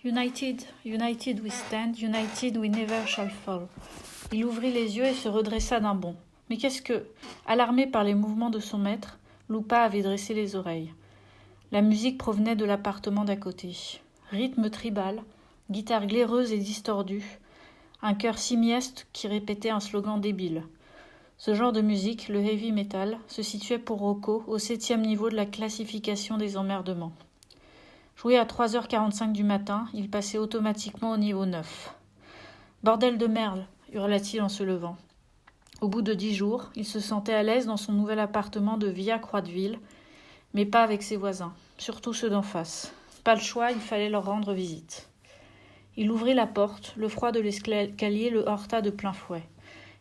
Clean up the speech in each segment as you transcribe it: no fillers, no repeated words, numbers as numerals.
United, united we stand, united we never shall fall. Il ouvrit les yeux et se redressa d'un bond. Mais qu'est-ce que... Alarmé par les mouvements de son maître, Lupa avait dressé les oreilles. La musique provenait de l'appartement d'à côté. Rythme tribal, guitare glaireuse et distordue, un chœur simiesque qui répétait un slogan débile. Ce genre de musique, le heavy metal, se situait pour Rocco au 7e niveau de la classification des emmerdements. Joué à 3h45 du matin, il passait automatiquement au niveau 9. « Bordel de merde !» hurla-t-il en se levant. Au bout de 10 jours, il se sentait à l'aise dans son nouvel appartement de Via Croix-de-Ville, mais pas avec ses voisins, surtout ceux d'en face. Pas le choix, il fallait leur rendre visite. Il ouvrit la porte, le froid de l'escalier le heurta de plein fouet.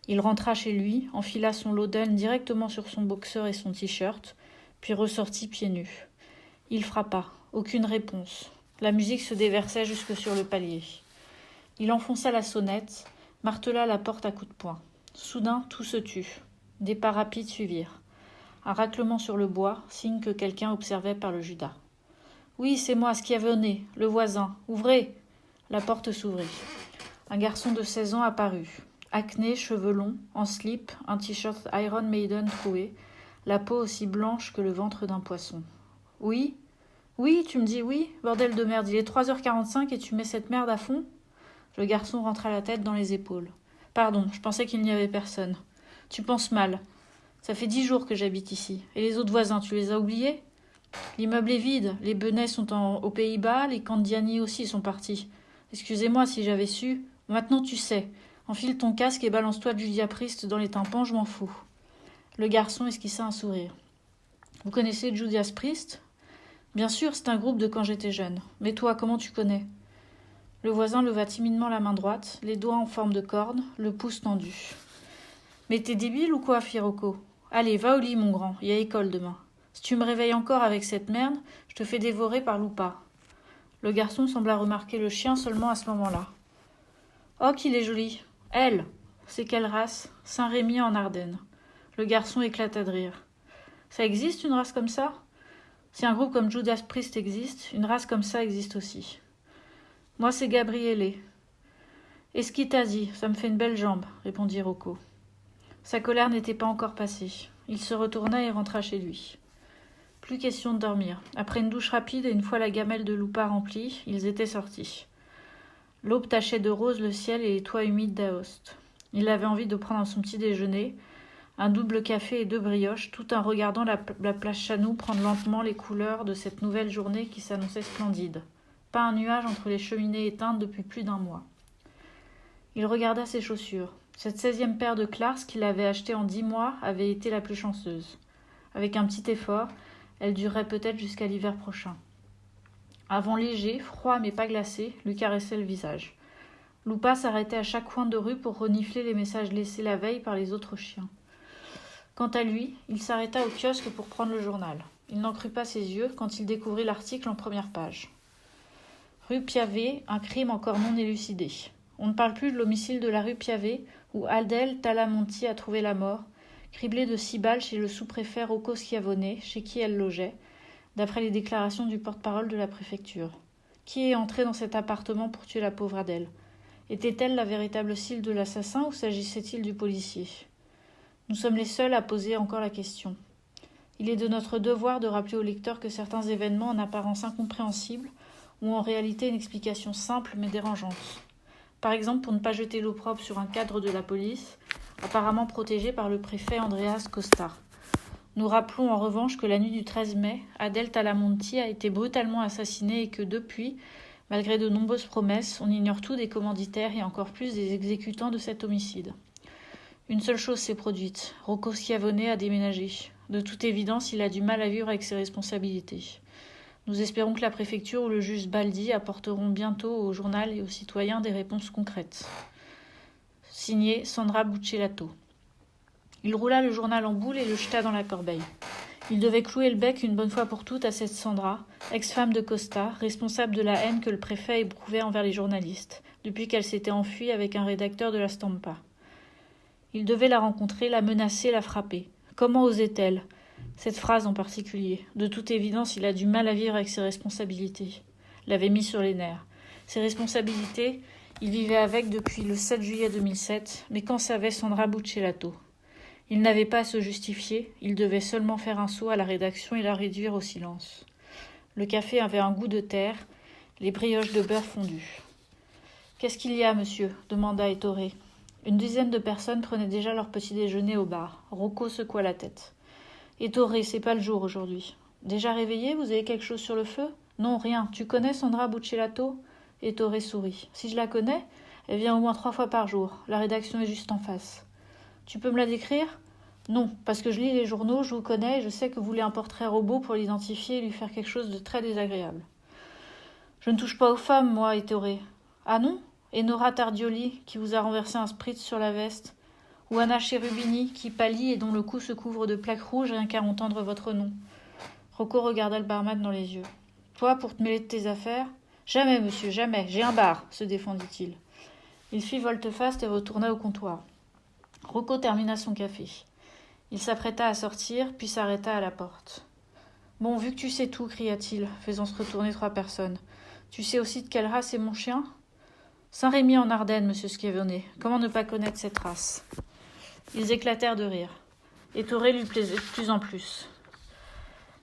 Il rentra chez lui, enfila son Loden directement sur son boxeur et son t-shirt, puis ressortit pieds nus. Il frappa. Aucune réponse. La musique se déversait jusque sur le palier. Il enfonça la sonnette, martela la porte à coups de poing. Soudain, tout se tut. Des pas rapides suivirent. Un raclement sur le bois, signe que quelqu'un observait par le judas. « Oui, c'est moi, Schiavone, le voisin. Ouvrez !» La porte s'ouvrit. Un garçon de 16 ans apparut. Acné, cheveux longs, en slip, un t-shirt Iron Maiden troué, la peau aussi blanche que le ventre d'un poisson. « Oui ? Oui, tu me dis oui, bordel de merde, il est 3h45 et tu mets cette merde à fond ?» Le garçon rentra la tête dans les épaules. « Pardon, je pensais qu'il n'y avait personne. Tu penses mal. Ça fait 10 jours que j'habite ici. Et les autres voisins, tu les as oubliés ? L'immeuble est vide, les Benets sont aux Pays-Bas, les Candiani aussi sont partis. Excusez-moi si j'avais su. Maintenant tu sais. Enfile ton casque et balance-toi de Judas Priest dans les tympans, je m'en fous. » Le garçon esquissa un sourire. « Vous connaissez Judas Priest ? » « Bien sûr, c'est un groupe de quand j'étais jeune. Mais toi, comment tu connais ?» Le voisin leva timidement la main droite, les doigts en forme de corne, le pouce tendu. « Mais t'es débile ou quoi, Firocco ? Allez, va au lit, mon grand, il y a école demain. Si tu me réveilles encore avec cette merde, je te fais dévorer par Lupa. » Le garçon sembla remarquer le chien seulement à ce moment-là. « Oh, qu'il est joli ! Elle ! C'est quelle race ? Saint-Rémy en Ardennes. » Le garçon éclata de rire. « Ça existe une race comme ça ? Si un groupe comme Judas Priest existe, une race comme ça existe aussi. Moi, c'est Gabriele. Et ce qu'il t'a dit, ça me fait une belle jambe, répondit Rocco. Sa colère n'était pas encore passée. Il se retourna et rentra chez lui. Plus question de dormir. Après une douche rapide et une fois la gamelle de Lupa remplie, ils étaient sortis. L'aube tachait de rose le ciel et les toits humides d'Aoste. Il avait envie de prendre son petit déjeuner, un double café et 2 brioches, tout en regardant la place Chanou prendre lentement les couleurs de cette nouvelle journée qui s'annonçait splendide. Pas un nuage entre les cheminées éteintes depuis plus d'1 mois. Il regarda ses chaussures. Cette 16e paire de Clars qu'il avait achetée en 10 mois avait été la plus chanceuse. Avec un petit effort, elle durerait peut-être jusqu'à l'hiver prochain. Un vent léger, froid mais pas glacé, lui caressait le visage. Lupa s'arrêtait à chaque coin de rue pour renifler les messages laissés la veille par les autres chiens. Quant à lui, il s'arrêta au kiosque pour prendre le journal. Il n'en crut pas ses yeux quand il découvrit l'article en première page. Rue Piavet, un crime encore non élucidé. On ne parle plus de l'homicide de la rue Piavet, où Adèle Talamonti a trouvé la mort, criblée de 6 balles chez le sous-préfet Rocco Schiavone, chez qui elle logeait, d'après les déclarations du porte-parole de la préfecture. Qui est entré dans cet appartement pour tuer la pauvre Adèle ? Était-elle la véritable cible de l'assassin ou s'agissait-il du policier ? Nous sommes les seuls à poser encore la question. Il est de notre devoir de rappeler au lecteur que certains événements en apparence incompréhensibles ont en réalité une explication simple mais dérangeante. Par exemple, pour ne pas jeter l'opprobre sur un cadre de la police, apparemment protégé par le préfet Andreas Costa. Nous rappelons en revanche que la nuit du 13 mai, Adèle Talamonti a été brutalement assassinée et que depuis, malgré de nombreuses promesses, on ignore tout des commanditaires et encore plus des exécutants de cet homicide. Une seule chose s'est produite. Rocco Schiavone a déménagé. De toute évidence, il a du mal à vivre avec ses responsabilités. Nous espérons que la préfecture ou le juge Baldi apporteront bientôt au journal et aux citoyens des réponses concrètes. Signé Sandra Buccellato. Il roula le journal en boule et le jeta dans la corbeille. Il devait clouer le bec une bonne fois pour toutes à cette Sandra, ex-femme de Costa, responsable de la haine que le préfet éprouvait envers les journalistes, depuis qu'elle s'était enfuie avec un rédacteur de la Stampa. Il devait la rencontrer, la menacer, la frapper. Comment osait-elle ? Cette phrase en particulier. De toute évidence, il a du mal à vivre avec ses responsabilités. L'avait mis sur les nerfs. Ses responsabilités, il vivait avec depuis le 7 juillet 2007, mais qu'en savait Sandra Buccellato? Il n'avait pas à se justifier, il devait seulement faire un saut à la rédaction et la réduire au silence. Le café avait un goût de terre, les brioches de beurre fondu. « Qu'est-ce qu'il y a, monsieur » demanda Ettore. Une dizaine de personnes prenaient déjà leur petit déjeuner au bar. Rocco secoua la tête. « Ettore, c'est pas le jour aujourd'hui. Déjà réveillé, vous avez quelque chose sur le feu ? Non, rien. Tu connais Sandra Buccellato ? Ettore sourit. Si je la connais, elle vient au moins 3 fois par jour. La rédaction est juste en face. Tu peux me la décrire ? Non, parce que je lis les journaux, je vous connais et je sais que vous voulez un portrait robot pour l'identifier et lui faire quelque chose de très désagréable. Je ne touche pas aux femmes, moi, Ettore. Ah non ? Et Nora Tardioli, qui vous a renversé un spritz sur la veste ? Ou Anna Cherubini, qui pâlit et dont le cou se couvre de plaques rouges rien qu'à entendre votre nom ? Rocco regarda le barman dans les yeux. Toi, pour te mêler de tes affaires ? Jamais, monsieur, jamais. J'ai un bar, se défendit-il. Il fit volte-face et retourna au comptoir. Rocco termina son café. Il s'apprêta à sortir, puis s'arrêta à la porte. Bon, vu que tu sais tout, cria-t-il, faisant se retourner 3 personnes. Tu sais aussi de quelle race est mon chien ? Saint-Rémy en Ardennes, monsieur Schiavone. Comment ne pas connaître cette race ? Ils éclatèrent de rire. Ettore lui plaisait de plus en plus.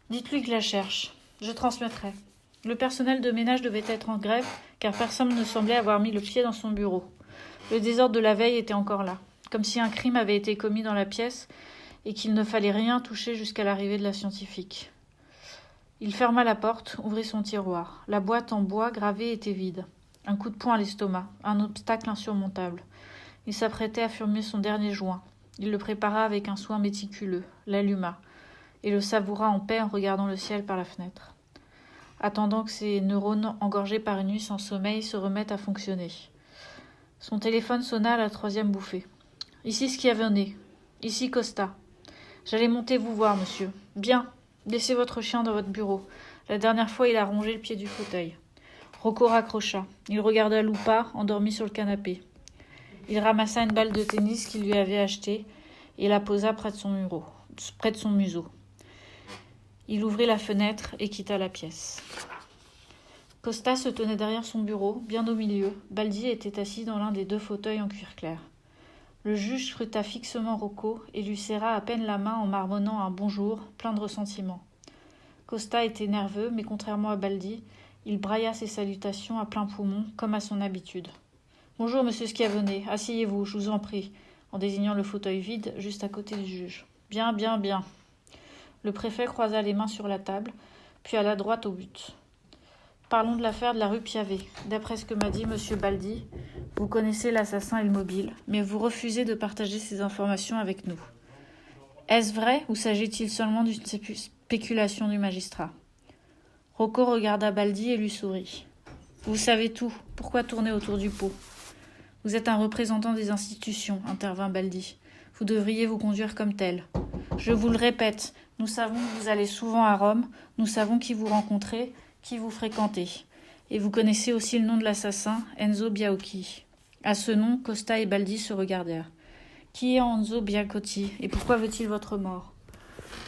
Dites-lui que je la cherche. Je transmettrai. Le personnel de ménage devait être en grève, car personne ne semblait avoir mis le pied dans son bureau. Le désordre de la veille était encore là, comme si un crime avait été commis dans la pièce et qu'il ne fallait rien toucher jusqu'à l'arrivée de la scientifique. Il ferma la porte, ouvrit son tiroir. La boîte en bois gravée était vide. Un coup de poing à l'estomac, un obstacle insurmontable. Il s'apprêtait à fumer son dernier joint. Il le prépara avec un soin méticuleux, l'alluma, et le savoura en paix en regardant le ciel par la fenêtre, attendant que ses neurones engorgés par une nuit sans sommeil se remettent à fonctionner. Son téléphone sonna à la 3e bouffée. « Ici Schiavone. Ici Costa. J'allais monter vous voir, monsieur. Bien. Laissez votre chien dans votre bureau. La dernière fois, il a rongé le pied du fauteuil. » Rocco raccrocha. Il regarda Lupa, endormi sur le canapé. Il ramassa une balle de tennis qu'il lui avait achetée et la posa près de son museau. Il ouvrit la fenêtre et quitta la pièce. Costa se tenait derrière son bureau, bien au milieu. Baldi était assis dans l'un des 2 fauteuils en cuir clair. Le juge scruta fixement Rocco et lui serra à peine la main en marmonnant un bonjour, plein de ressentiment. Costa était nerveux, mais contrairement à Baldi, il brailla ses salutations à plein poumon, comme à son habitude. « Bonjour, monsieur Schiavone, asseyez-vous, je vous en prie », en désignant le fauteuil vide juste à côté du juge. « Bien, bien, bien. » Le préfet croisa les mains sur la table, puis alla droit au but. « Parlons de l'affaire de la rue Piavet. D'après ce que m'a dit monsieur Baldi, vous connaissez l'assassin et le mobile, mais vous refusez de partager ces informations avec nous. Est-ce vrai ou s'agit-il seulement d'une spéculation du magistrat ?» Rocco regarda Baldi et lui sourit. « Vous savez tout. Pourquoi tourner autour du pot ? » « Vous êtes un représentant des institutions, intervint Baldi. Vous devriez vous conduire comme tel. Je vous le répète, nous savons que vous allez souvent à Rome, nous savons qui vous rencontrez, qui vous fréquentez. Et vous connaissez aussi le nom de l'assassin, Enzo Biauchi. » À ce nom, Costa et Baldi se regardèrent. « Qui est Enzo Biacotti et pourquoi veut-il votre mort ?»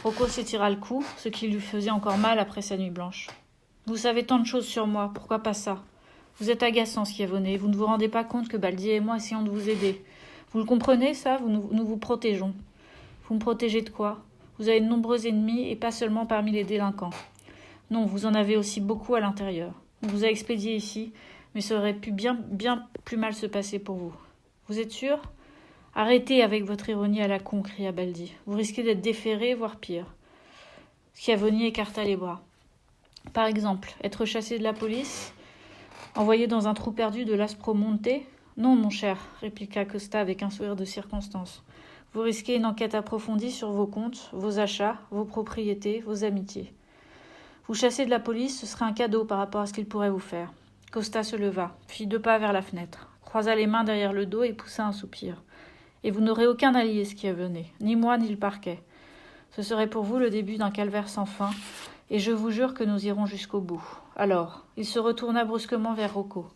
Rocco s'étira le cou, ce qui lui faisait encore mal après sa nuit blanche. « Vous savez tant de choses sur moi, pourquoi pas ça ? Vous êtes agaçant, Schiavone, vous ne vous rendez pas compte que Baldi et moi essayons de vous aider. Vous le comprenez, ça ? Nous vous protégeons. Vous me protégez de quoi ? Vous avez de nombreux ennemis et pas seulement parmi les délinquants. Non, vous en avez aussi beaucoup à l'intérieur. On vous a expédié ici, mais ça aurait pu bien plus mal se passer pour vous. Vous êtes sûr ? Arrêtez avec votre ironie à la con, cria Baldi. Vous risquez d'être déféré, voire pire. Schiavone écarta les bras. Par exemple, être chassé de la police ? Envoyé dans un trou perdu de l'Aspromonte ? Non, mon cher, répliqua Costa avec un sourire de circonstance. Vous risquez une enquête approfondie sur vos comptes, vos achats, vos propriétés, vos amitiés. Vous chasser de la police, ce serait un cadeau par rapport à ce qu'il pourrait vous faire. Costa se leva, fit 2 pas vers la fenêtre, croisa les mains derrière le dos et poussa un soupir. Et vous n'aurez aucun allié, Schiavone, ni moi ni le parquet. Ce serait pour vous le début d'un calvaire sans fin, et je vous jure que nous irons jusqu'au bout. Alors, il se retourna brusquement vers Rocco.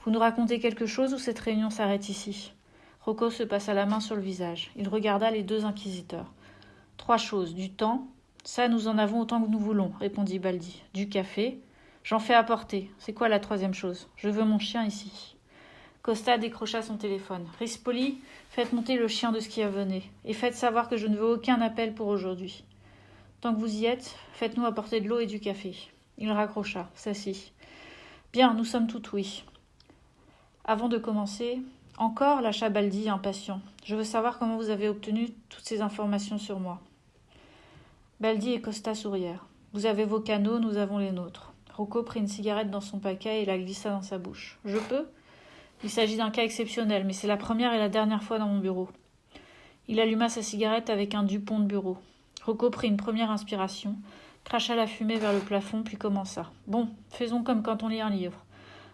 Vous nous racontez quelque chose ou cette réunion s'arrête ici ? Rocco se passa la main sur le visage. Il regarda les 2 inquisiteurs. 3 choses. Du temps. Ça, nous en avons autant que nous voulons, répondit Baldi. Du café. J'en fais apporter. C'est quoi la troisième chose? Je veux mon chien ici. Costa décrocha son téléphone. Rispoli, faites monter le chien de Schiavone et faites savoir que je ne veux aucun appel pour aujourd'hui. Tant que vous y êtes, faites-nous apporter de l'eau et du café. Il raccrocha, s'assit. Bien, nous sommes tout oui. Avant de commencer, encore, lâcha Baldi, impatient. Je veux savoir comment vous avez obtenu toutes ces informations sur moi. Baldi et Costa sourirent. Vous avez vos canaux, nous avons les nôtres. Rocco prit une cigarette dans son paquet et la glissa dans sa bouche. Je peux? Il s'agit d'un cas exceptionnel, mais c'est la première et la dernière fois dans mon bureau. Il alluma sa cigarette avec un Dupont de bureau. Rocco prit une première inspiration, cracha la fumée vers le plafond, puis commença. Bon, faisons comme quand on lit un livre.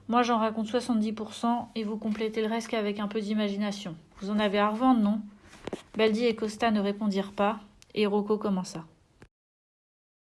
Moi, j'en raconte 70% et vous complétez le reste qu'avec un peu d'imagination. Vous en avez à revendre, non? Baldi et Costa ne répondirent pas, et Rocco commença.